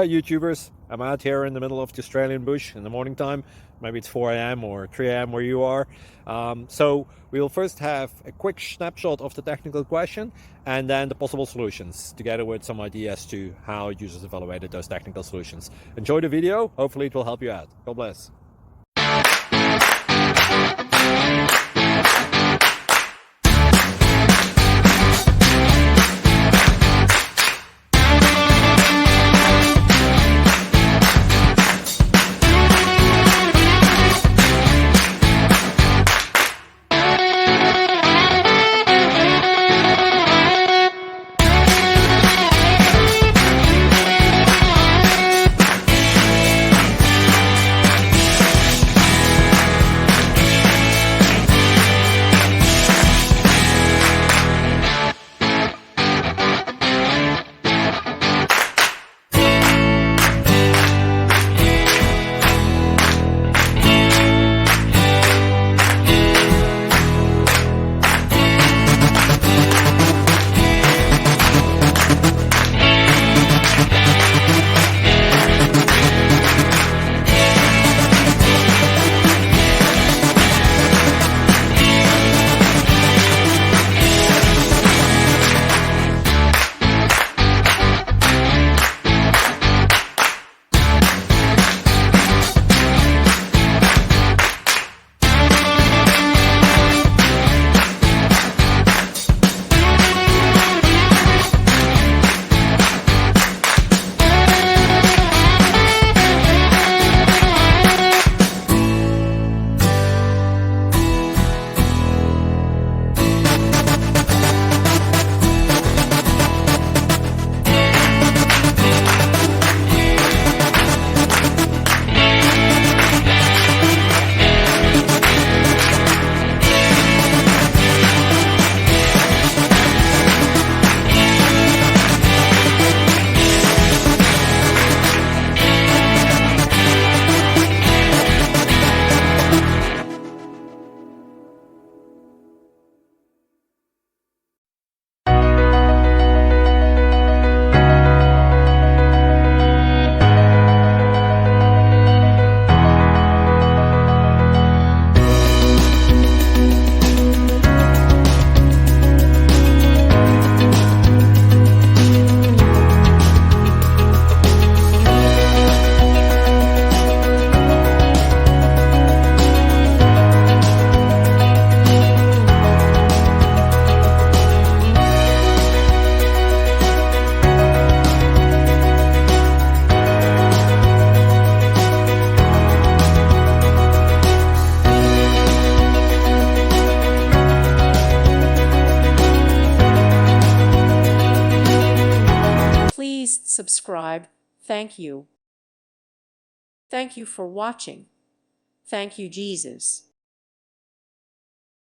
Hi YouTubers, I'm out here in the middle of the Australian bush in the morning time. Maybe it's 4 a.m. or 3 a.m. where you are. So we'll first have a quick snapshot of the technical question and then the possible solutions, together with some ideas to how users evaluated those technical solutions. Enjoy the video, hopefully it will help you out. God bless. Please subscribe. Thank you. Thank you for watching. Thank you, Jesus.